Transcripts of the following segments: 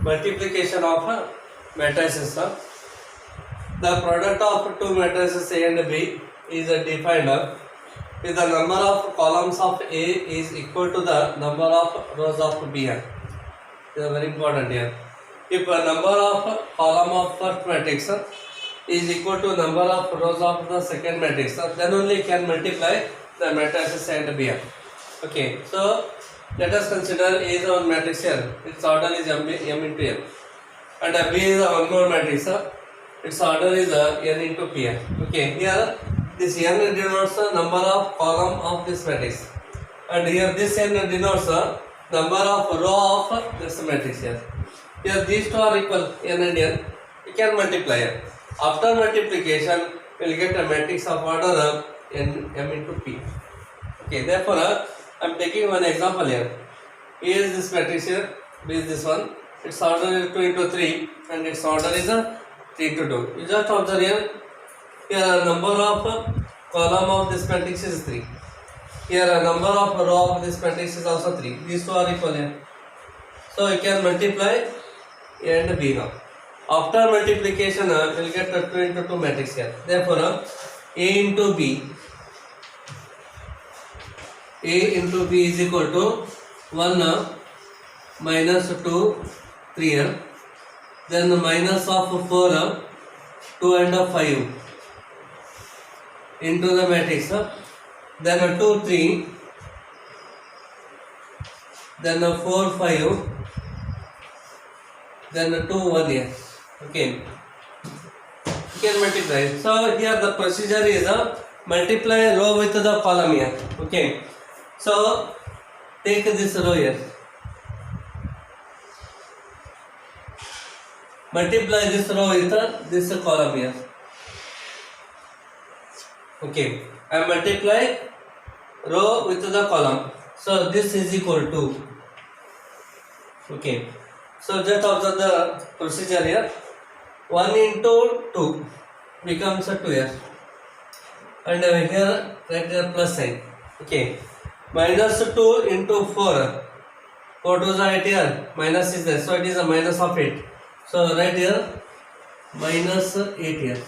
multiplication of matrices. The product of two matrices A and B is defined if the number of columns of A is equal to the number of rows of B. This is very important here. If a number of column of first matrix is equal to number of rows of the second matrix, then only can multiply the matrices A and B. Okay, so let us consider A is one matrix here. Its order is M into N, and B is one more matrix. Its order is N into P. Okay, here this N denotes the number of column of this matrix, and here this N denotes the number of row of this matrix here. Here these two are equal, N and N. You can multiply. After multiplication, we will get a matrix of order N M into P. Okay, therefore I am taking one example here. A is this matrix here, B is this one. Its order is 2 into 3, and its order is 3 into 2. You just observe here. Here number of column of this matrix is 3. Here number of row of this matrix is also 3. These two are equal here. So you can multiply A and B now. After multiplication, we will get a 2 into 2 matrix here. Therefore, A into B is equal to 1 minus 2, 3 here. Then minus of 4, 2 and 5 into the matrix. Then 2, 3. Then 4, 5. Then 2, 1 here. Okay. You can multiply. So here the procedure is multiply row with the column here. Okay. So take this row here. Multiply this row with this column here. Okay. I multiply row with the column. So this is equal to. Okay. So just observe the procedure here. 1 into 2 becomes a 2 here. And here write the plus sign. Okay. Minus 2 into 4. 4 2s are 8 here. Minus is there. So it is a minus of 8. So write here minus 8 here.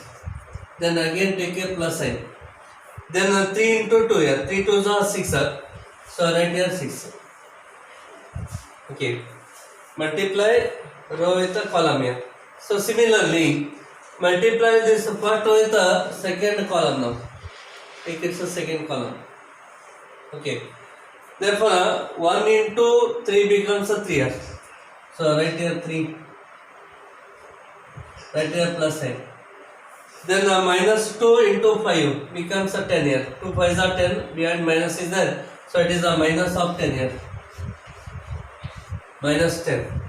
Then again take a plus sign. Then 3 into 2 here. 3 2s are 6. So write here 6. Okay. Multiply row with the column here. So similarly, multiply this first with the second column now. Take it to second column. Okay. Therefore, 1 into 3 becomes a 3 here. So write here 3. Write here plus sign. Then minus 2 into 5 becomes a 10 here. 2 5s are 10. Behind minus is there. So it is a minus of 10 here. Minus 10.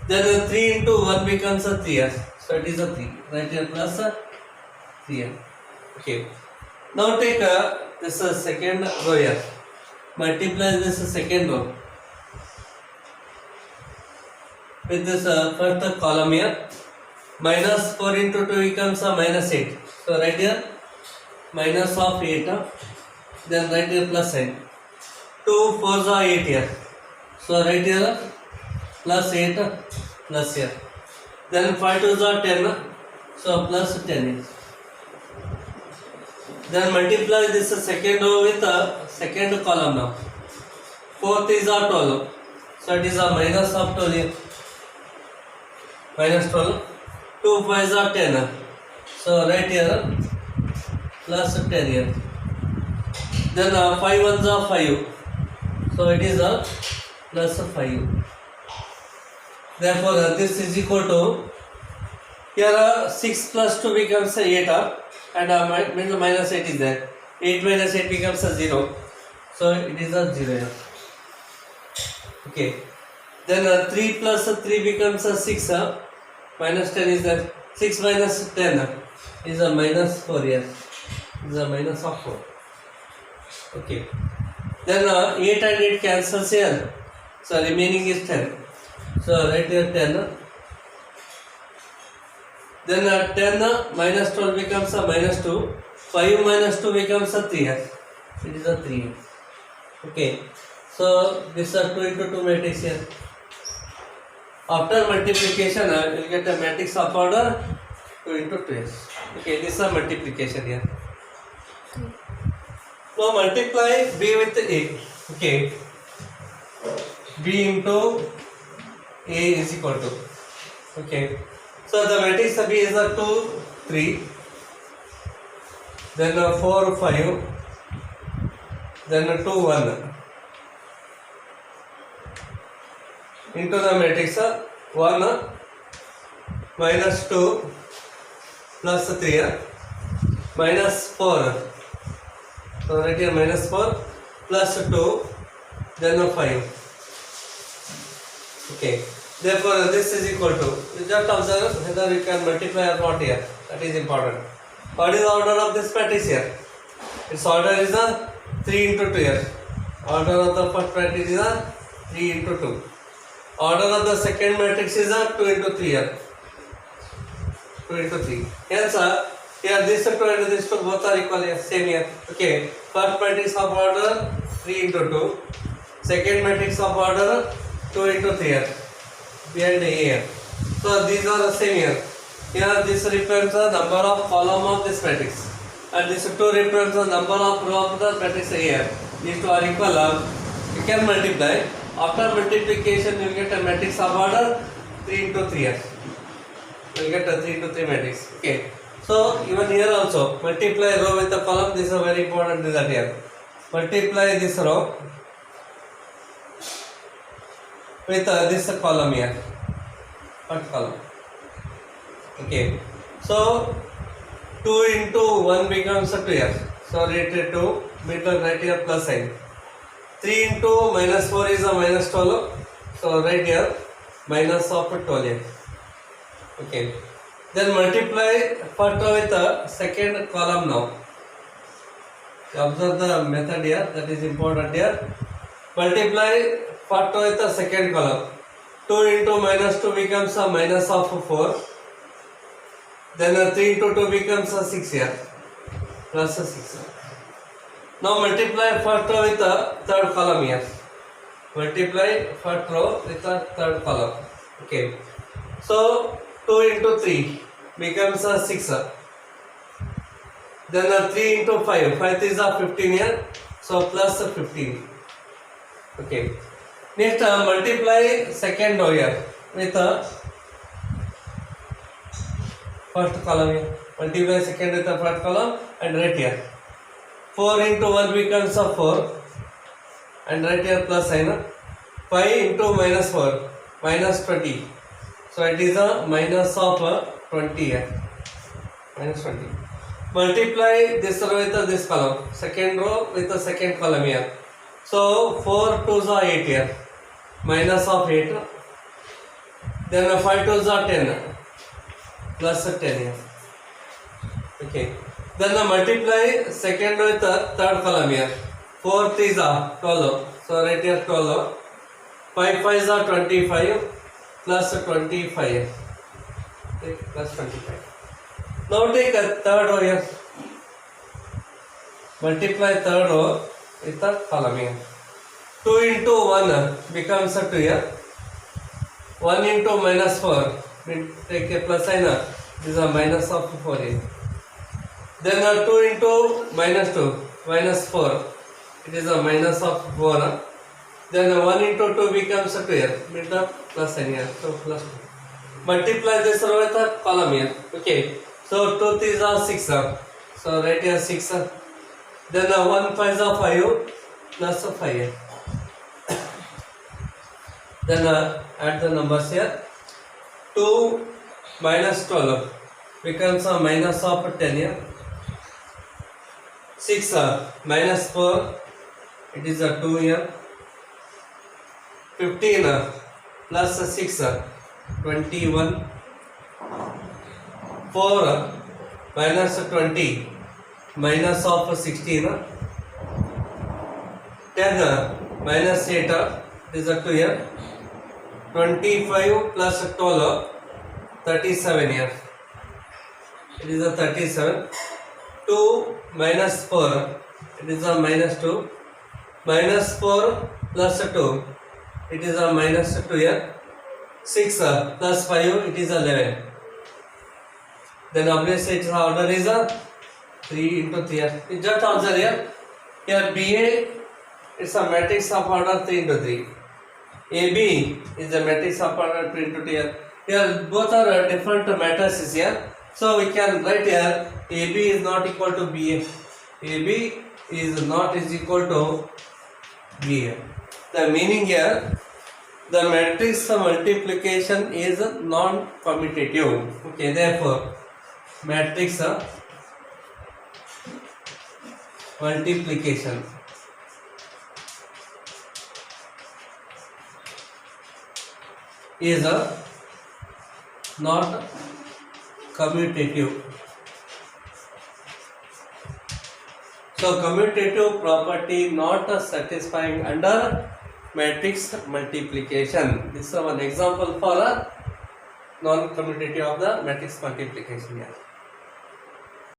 Then 3 into 1 becomes a 3 here. So it is a 3. Write here plus 3 here. Okay. Now take this second row here. Multiply this second row with this first column here. Minus 4 into 2 becomes a minus 8. So write here minus of 8. Then write here plus sign. 2 4s are 8 here. So write here plus 8 plus here. Then 5 2s are 10. So plus 10 here. Then multiply this second row with the second column now. 4 3s are 12. So it is a minus of 12 here. Minus 12. 2 5s are 10. So write here plus 10 here. Then 5 1s are 5. So it is a plus 5. Therefore this is equal to, here 6 plus 2 becomes 8 and minus 8 is there. 8 minus 8 becomes a 0. So it is a 0 here. Okay. Then 3 plus 3 becomes a 6. Minus 10 is there. 6 minus 10 is a minus 4 here. Is a minus of 4. Okay. Then 8 and 8 cancels here. So remaining is 10. So write here 10. Then 10 minus 12 becomes a minus 2. 5 minus 2 becomes a 3 here. It is a 3. Okay. So this is 2 into 2 matrix here. After multiplication, you will get a matrix of order 2 into 2s. Okay, this is a multiplication here. Now multiply b with a. Okay, b into a is equal to. Okay, so the matrix b is a 2 3, then a 4 5, then a 2 1. Into the matrix 1 minus 2 plus 3 minus 4. So right here minus 4 plus 2 then 5. Okay. Therefore this is equal to. You just observe whether you can multiply or not here. That is important. What is the order of this matrix here? Its order is a 3 into 2 here. Order of the first matrix is a 3 into 2. Order of the second matrix is a 2 into 3 here. 2 into 3. Hence, here this 2 and this 2 both are equal here, same here. Okay. First matrix of order 3 into 2. Second matrix of order 2 into 3 here. B and A here. So these are the same here. Here this represents the number of column of this matrix. And this 2 represents the number of row of the matrix A here. These two are equal. You can multiply. After multiplication, you will get a matrix of order 3 into 3 here. You will get a 3 into 3 matrix. Okay. So even here also, multiply row with the column. This is a very important result here. Multiply this row with this column here. What column? Okay. So 2 into 1 becomes 2 here. So write 2, middle right here plus sign. 3 into minus 4 is a minus 12. So right here minus of 12 here. Okay. Then multiply first with the second column now. Observe the method here, that is important here. Multiply first with the second column. 2 into minus 2 becomes a minus of 4. Then 3 into 2 becomes a 6 here. Plus a 6. Now multiply first row with the third column here. Multiply first row with the third column. Okay. So 2 into 3 becomes a 6. Then 3 into 5. 5 is a 15 here. So plus 15. Okay. Next multiply second row here with the first column here. Multiply second with the first column and right here. 4 into 1 becomes a 4 and right here plus sign. 5 into minus 4 minus 20. So it is a minus of 20 here. Minus 20. Multiply this row with this column. Second row with the second column here. So 4 2s are 8 here. Minus of 8. Then 5 2s are 10. Plus 10 here. Okay. Then multiply second with the third column here. 4 3s are 12. So right here 12. 5 5s are 25 plus 25 here. Okay, plus 25. Now take a third row here. Multiply third row with the column here. 2 into 1 becomes a 2 here. 1 into minus 4. We take a plus sign. This is a minus of 4 here. Then 2 into minus 2, minus 4. It is a minus of 4. Then 1 into 2 becomes a 2 here. With the plus sign here. So plus 2. Multiply this row with the column here. Okay. So 2 3s are 6. So right here 6. Then 1 5s are 5 plus 5 here. Then add the numbers here. 2 minus 12 becomes a minus of 10 here. 6 minus 4, it is a 2 here. 15 plus 6, 21. 4 minus 20, minus of 16. 10 minus 8, it is a 2 here. 25 plus 12, 37 here. It is a 37. 2 minus 4, it is a minus 2. Minus 4 plus 2, it is a minus 2 here. 6 plus 5, it is 11. Then obviously its order is 3 into 3. You just observe here. Here BA is a matrix of order 3 into 3. AB is a matrix of order 2 into 2. Here both are different matrices here. So we can write here AB is not equal to BA. AB is not is equal to BA. The meaning here, the matrix multiplication is non-commutative. Okay, therefore matrix multiplication is not commutative. So commutative property not satisfying under matrix multiplication. This is one example for a non-commutative of the matrix multiplication here.